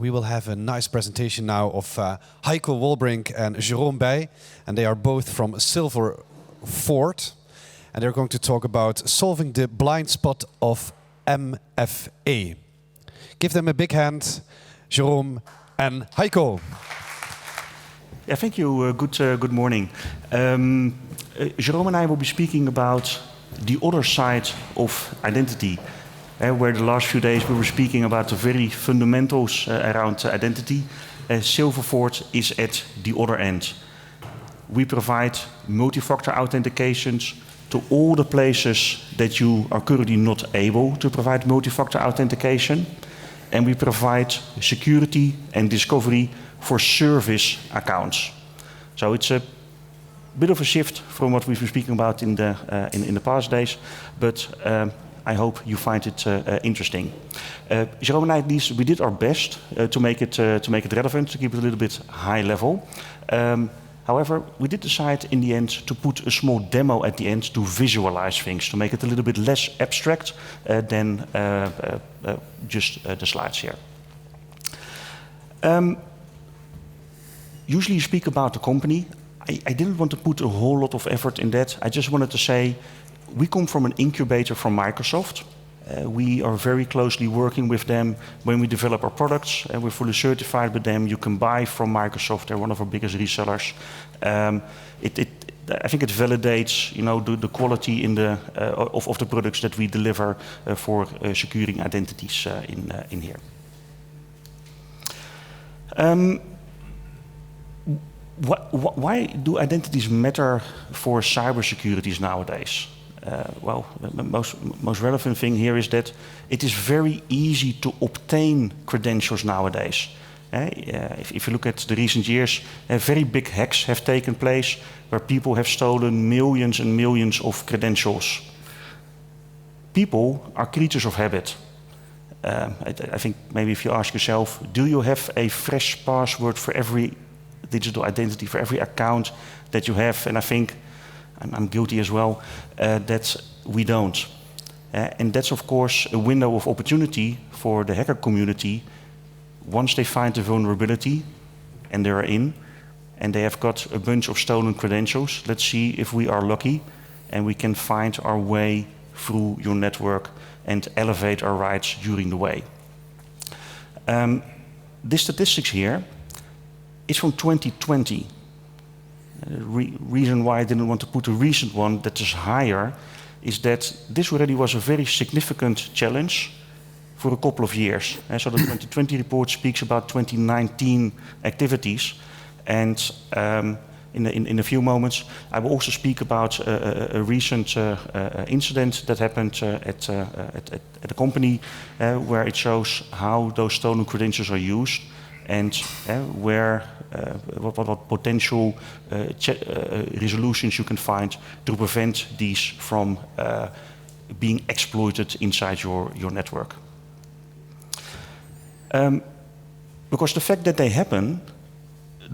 we will have a nice presentation now of Haiko Wolberink and Jerome Bij, and they are both from Silverfort, and they're going to talk about solving the blind spot of MFA. Give them a big hand, Jerome and Haiko. Yeah, thank you. Good morning. Jerome and I will be speaking about the other side of identity, where the last few days we were speaking about the very fundamentals around identity. Silverfort is at the other end. We provide multi-factor authentications to all the places that you are currently not able to provide multi-factor authentication. And we provide security and discovery for service accounts. So it's a bit of a shift from what we've been speaking about in the past days, but I hope you find it interesting. Jerome and I, at least, we did our best to make it relevant, to keep it a little bit high level. However, we did decide in the end to put a small demo at the end to visualize things, to make it a little bit less abstract than just the slides here. Usually you speak about the company. I didn't want to put a whole lot of effort in that. I just wanted to say we come from an incubator from Microsoft. We are very closely working with them when we develop our products. We're fully certified with them. You can buy from Microsoft. They're one of our biggest resellers. I think it validates, the quality in of the products that we deliver for securing identities in here. Why do identities matter for cybersecurity nowadays? Well, the most relevant thing here is that it is very easy to obtain credentials nowadays. If you look at the recent years, very big hacks have taken place where people have stolen millions and millions of credentials. People are creatures of habit. I think maybe if you ask yourself, do you have a fresh password for every digital identity, for every account that you have? And I think, I'm guilty as well, that we don't. And that's of course a window of opportunity for the hacker community. Once they find the vulnerability and they are in, and they have got a bunch of stolen credentials, let's see if we are lucky and we can find our way through your network and elevate our rights during the way. This statistics here is from 2020. The reason why I didn't want to put a recent one that is higher is that this already was a very significant challenge for a couple of years. So the 2020 report speaks about 2019 activities, and in a few moments I will also speak about a recent incident that happened at a company where it shows how those stolen credentials are used and what potential resolutions you can find to prevent these from being exploited inside your network. Because the fact that they happen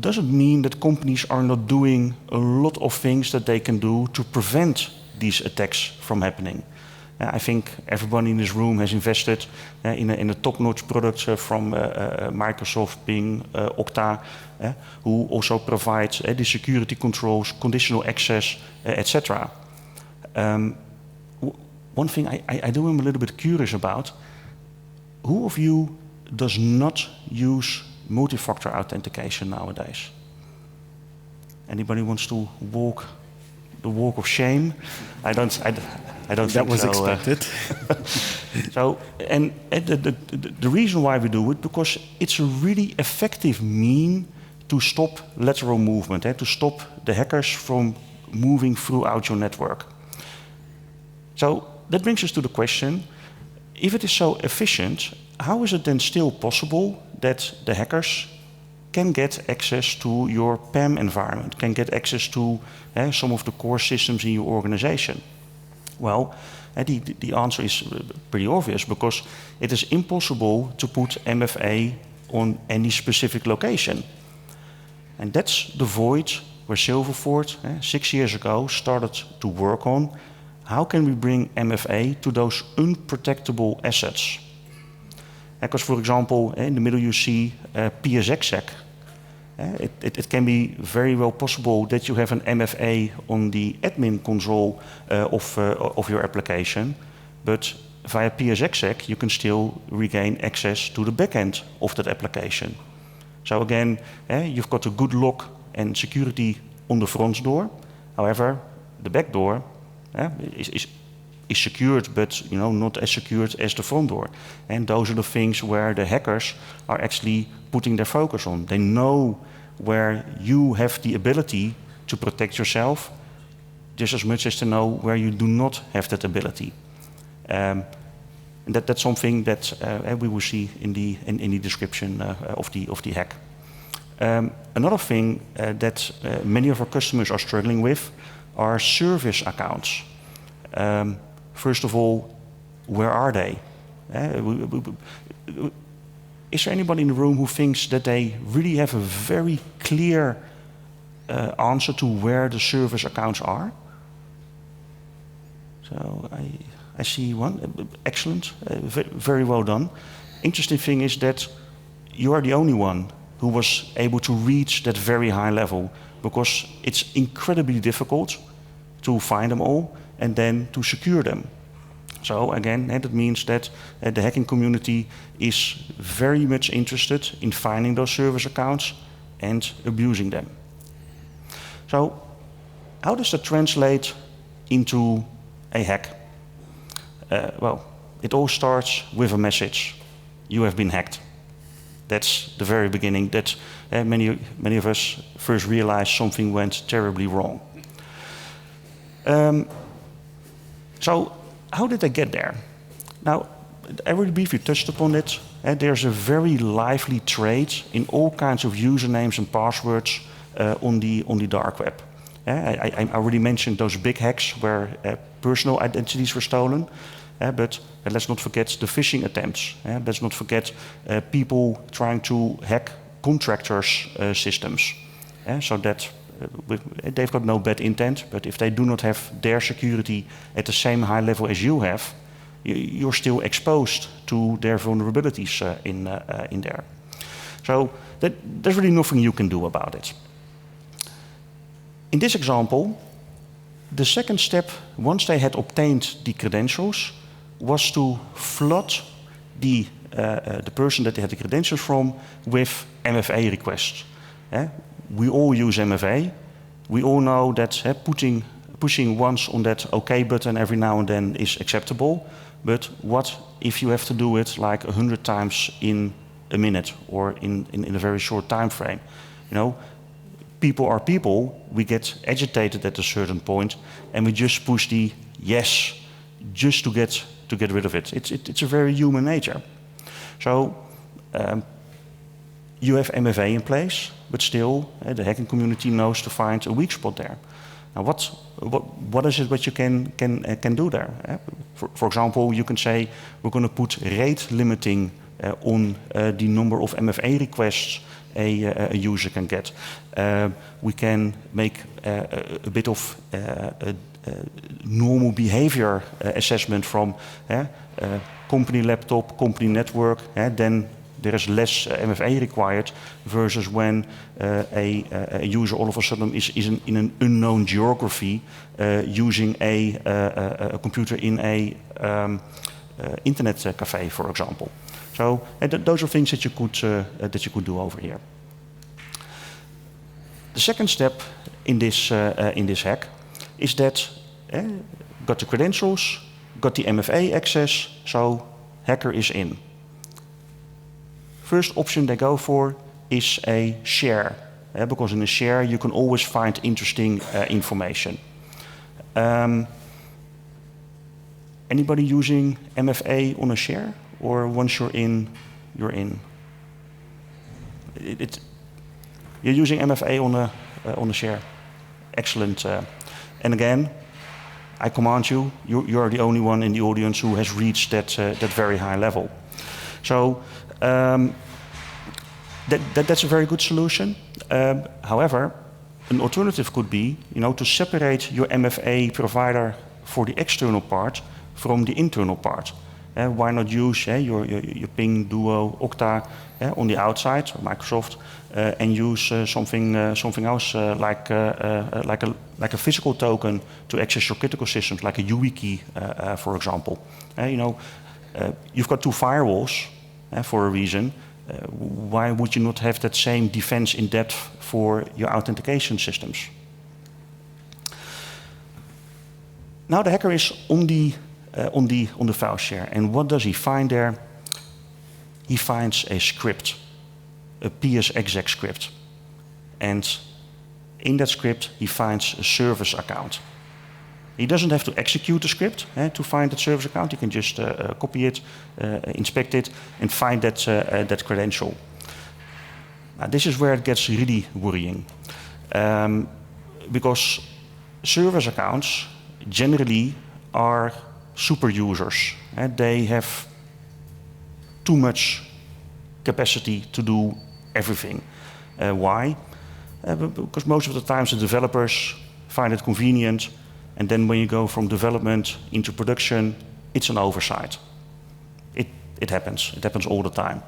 doesn't mean that companies are not doing a lot of things that they can do to prevent these attacks from happening. I think everybody in this room has invested in a top-notch product from Microsoft, being Okta, who also provides the security controls, conditional access, etc. One thing I do am a little bit curious about: who of you does not use multi-factor authentication nowadays? Anybody wants to walk the walk of shame? I don't that think was so. Expected. So, and the reason why we do it, because it's a really effective mean to stop lateral movement, to stop the hackers from moving throughout your network. So that brings us to the question: if it is so efficient, how is it then still possible that the hackers can get access to your PAM environment, can get access to some of the core systems in your organization? Well, the answer is pretty obvious, because it is impossible to put MFA on any specific location. And that's the void where Silverfort, 6 years ago, started to work on. How can we bring MFA to those unprotectable assets? Because, for example, in the middle you see PSXSec. It can be very well possible that you have an MFA on the admin console of your application, but via PSXSec you can still regain access to the backend of that application. So again, you've got a good lock and security on the front door. However, the back door is secured, but not as secured as the front door. And those are the things where the hackers are actually putting their focus on. They know where you have the ability to protect yourself, just as much as to know where you do not have that ability. And that's something that we will see in the description of the hack. Another thing that many of our customers are struggling with are service accounts. First of all, where are they? Is there anybody in the room who thinks that they really have a very clear answer to where the service accounts are? So I see one. Excellent. Very well done. Interesting thing is that you are the only one who was able to reach that very high level, because it's incredibly difficult to find them all and then to secure them. So again, that means that the hacking community is very much interested in finding those service accounts and abusing them. So how does that translate into a hack? Well, it all starts with a message. You have been hacked. That's the very beginning that many of us first realized something went terribly wrong. So how did they get there? Now, I really briefly touched upon it. There's a very lively trade in all kinds of usernames and passwords on the dark web. I already mentioned those big hacks where personal identities were stolen. But let's not forget the phishing attempts. Let's not forget people trying to hack contractors' systems. So that they've got no bad intent, but if they do not have their security at the same high level as you have, you're still exposed to their vulnerabilities in there. So there's really nothing you can do about it. In this example, the second step, once they had obtained the credentials, was to flood the person that they had the credentials from with MFA requests. We all use MFA. We all know that pushing once on that OK button every now and then is acceptable. But what if you have to do it like 100 times in a minute or in a very short time frame? People are people. We get agitated at a certain point, and we just push the yes just to get rid of it. It's a very human nature. So you have MFA in place, but still the hacking community knows to find a weak spot there. Now, what is it what you can do there? For example, you can say we're going to put rate limiting on the number of MFA requests a user can get. We can make a bit of normal behavior assessment from company laptop, company network. Then there is less MFA required versus when a user all of a sudden is in an unknown geography using a computer in a internet cafe, for example. So those are things that you could do over here. The second step in this hack is that got the credentials, got the MFA access, so hacker is in. First option they go for is a share, because in a share you can always find interesting information. Anybody using MFA on a share, or once you're in, you're in? You're using MFA on a share. Excellent. And again, I command you, you're the only one in the audience who has reached that very high level. So that's a very good solution. However, an alternative could be, to separate your MFA provider for the external part from the internal part. why not use your Ping, Duo, Okta on the outside, or Microsoft, and use something else like a physical token to access your critical systems, like a YubiKey, for example. You've got two firewalls for a reason. Why would you not have that same defense in depth for your authentication systems? Now the hacker is on the file share, and what does he find there? He finds a script, a PSExec script, and in that script he finds a service account. He doesn't have to execute the script to find that service account. He can just copy it, inspect it, and find that credential. Now, this is where it gets really worrying, because service accounts generally are super users. They have too much capacity to do everything. Why? Because most of the times the developers find it convenient, and then when you go from development into production, it's an oversight. It happens. It happens all the time.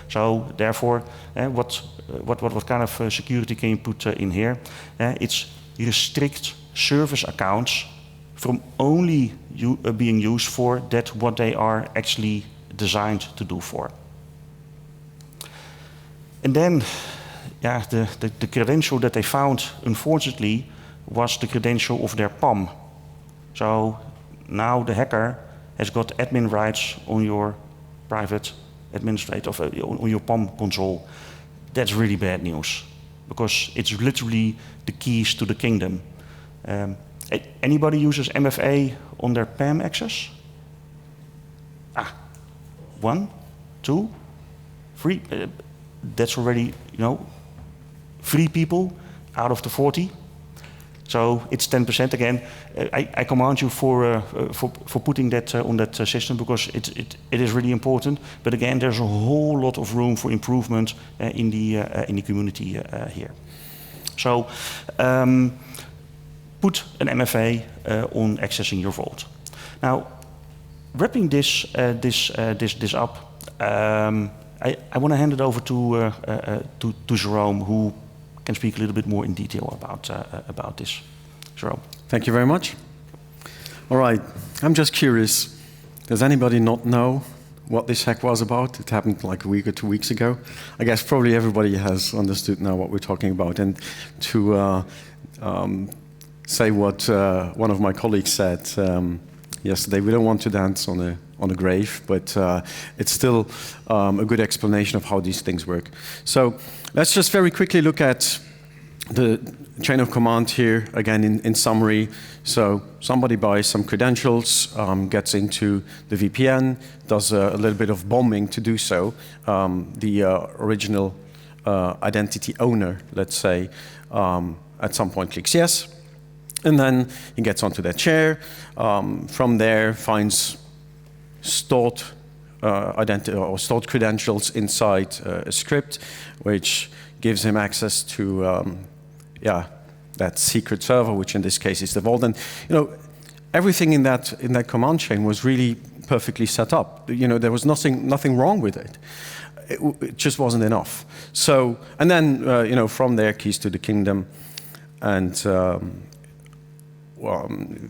So therefore, what kind of security can you put in here? It's restrict service accounts from only being used for that what they are actually designed to do for. And then, the credential that they found, unfortunately, was the credential of their PAM. So now the hacker has got admin rights on your private administrative, on your PAM console. That's really bad news, because it's literally the keys to the kingdom. Anybody uses MFA on their PAM access? 1, 2, 3. That's already, 3 people out of the 40. So it's 10% again. I commend you for putting that on that system, because it is really important. But again, there's a whole lot of room for improvement in the community here. So put an MFA on accessing your vault. Now, wrapping this up, I want to hand it over to Jerome, who can speak a little bit more in detail about this. Jerome. Thank you very much. All right, I'm just curious. Does anybody not know what this hack was about? It happened like a week or 2 weeks ago. I guess probably everybody has understood now what we're talking about. And to say what one of my colleagues said yesterday, we don't want to dance on a grave, but it's still a good explanation of how these things work. So let's just very quickly look at the chain of command here, again in summary. So somebody buys some credentials, gets into the VPN, does a little bit of bombing to do so. The original identity owner, let's say, at some point clicks yes, and then he gets onto that chair. From there, finds stored identity or stored credentials inside a script, which gives him access to that secret server, which in this case is the vault. And everything in that command chain was really perfectly set up. There was nothing wrong with it. It just wasn't enough. So, and then from there, keys to the kingdom, and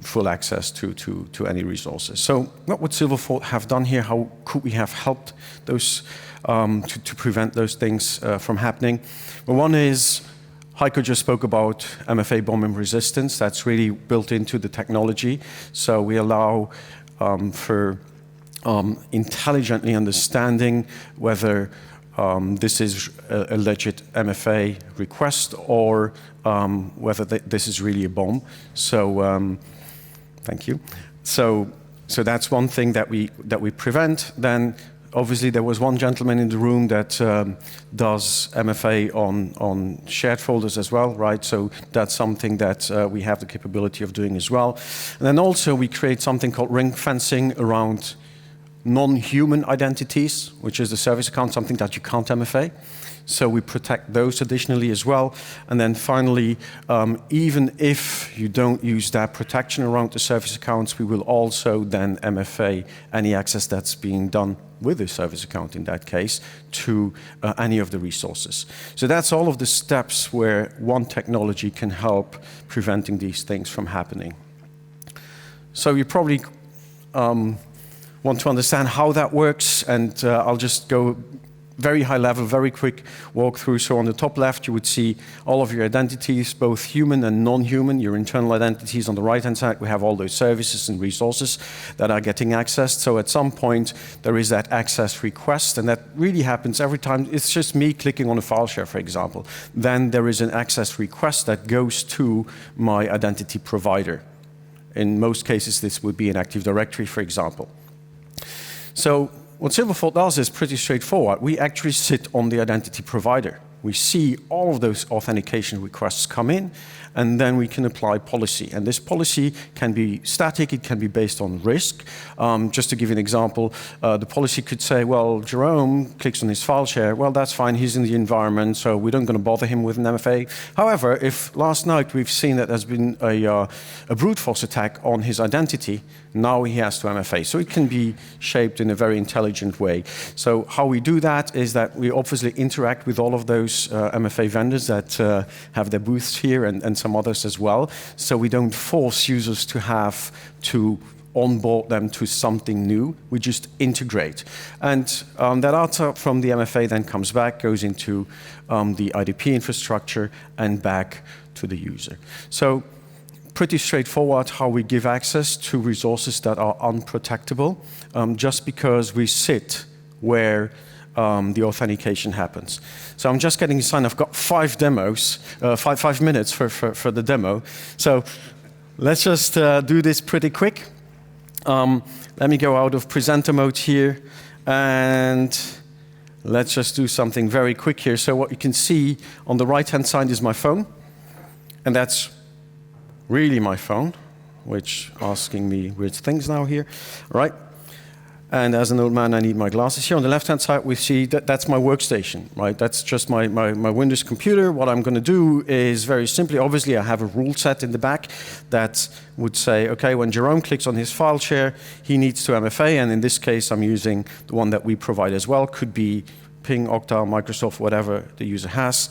full access to any resources. So what would Silverfort have done here? How could we have helped those to prevent those things from happening? Well, one is, Haiko just spoke about MFA bombing resistance. That's really built into the technology. So we allow for intelligently understanding whether this is a legit MFA request or whether this is really a bomb. So thank you. So that's one thing that we prevent. Then obviously there was one gentleman in the room that does MFA on shared folders as well, right? So that's something that we have the capability of doing as well. And then also we create something called ring fencing around non-human identities, which is the service account, something that you can't MFA. So we protect those additionally as well. And then finally, even if you don't use that protection around the service accounts, we will also then MFA any access that's being done with the service account in that case to any of the resources. So that's all of the steps where one technology can help preventing these things from happening. So you probably want to understand how that works, and I'll just go very high level, very quick walkthrough. So on the top left, you would see all of your identities, both human and non-human, your internal identities. On the right-hand side, we have all those services and resources that are getting accessed. So at some point, there is that access request, and that really happens every time. It's just me clicking on a file share, for example. Then there is an access request that goes to my identity provider. In most cases, this would be an Active Directory, for example. So what Silverfort does is pretty straightforward. We actually sit on the identity provider. We see all of those authentication requests come in, and then we can apply policy. And this policy can be static, it can be based on risk. Just to give you an example, the policy could say, well, Jerome clicks on his file share, well, that's fine, he's in the environment, so we're not going to bother him with an MFA. However, if last night we've seen that there's been a brute force attack on his identity, now he has to MFA. So it can be shaped in a very intelligent way. So how we do that is that we obviously interact with all of those MFA vendors that have their booths here and some others as well. So we don't force users to have to onboard them to something new. We just integrate. And that data from the MFA then comes back, goes into the IDP infrastructure and back to the user. So pretty straightforward how we give access to resources that are unprotectable, just because we sit where the authentication happens. So I'm just getting signed. I've got 5 demos, 5 minutes for the demo. So let's just do this pretty quick. Let me go out of presenter mode here, and let's just do something very quick here. So what you can see on the right-hand side is my phone, and that's really my phone, which asking me weird things now here, right? And as an old man, I need my glasses here. On the left-hand side, we see that's my workstation, right? That's just my Windows computer. What I'm going to do is very simply, obviously, I have a rule set in the back that would say, okay, when Jerome clicks on his file share, he needs to MFA. And in this case, I'm using the one that we provide as well. Could be Ping, Okta, Microsoft, whatever the user has.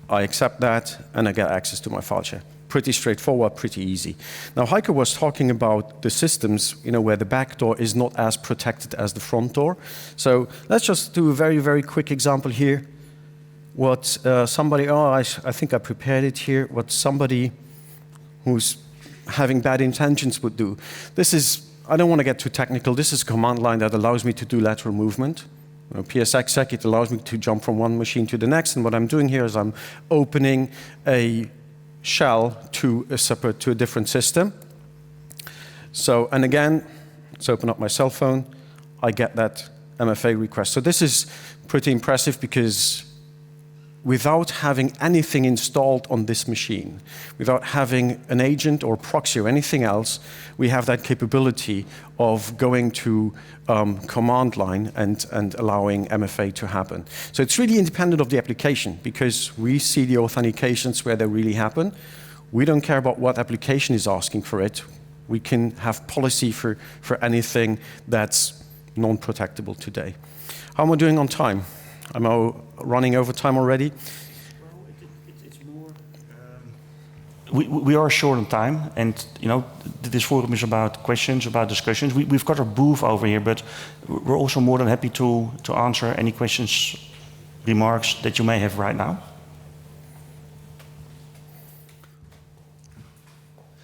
I accept that, and I get access to my file share. Pretty straightforward, pretty easy. Now, Haiko was talking about the systems, where the back door is not as protected as the front door. So let's just do a very, very quick example here. What somebody, I think I prepared it here, what somebody who's having bad intentions would do. This is, I don't want to get too technical, this is a command line that allows me to do lateral movement. PSXSec, it allows me to jump from one machine to the next, and what I'm doing here is I'm opening a shell to a different system. So, and again, let's open up my cell phone. I get that MFA request. So this is pretty impressive because without having anything installed on this machine, without having an agent or proxy or anything else, we have that capability of going to command line and allowing MFA to happen. So it's really independent of the application because we see the authentications where they really happen. We don't care about what application is asking for it. We can have policy for anything that's non-protectable today. How am I doing on time? Am I running over time already? Well, it's more. We are short on time, and this forum is about questions, about discussions. We've got a booth over here, but we're also more than happy to answer any questions, remarks that you may have right now.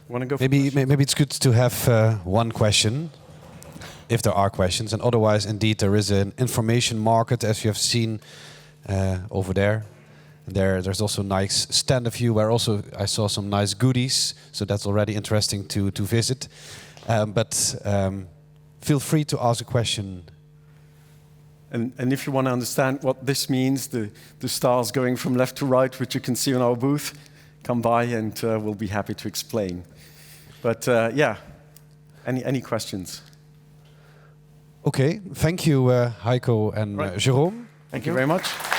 Want to go? Maybe it's good to have one question, if there are questions, and otherwise, indeed, there is an information market, as you have seen over there. There's also a nice stand of you where also I saw some nice goodies, so that's already interesting to visit. But feel free to ask a question. And if you want to understand what this means, the stars going from left to right, which you can see on our booth, come by and we'll be happy to explain. But yeah, any questions? Okay, thank you, Haiko and Right. Jerome. Thank you very much.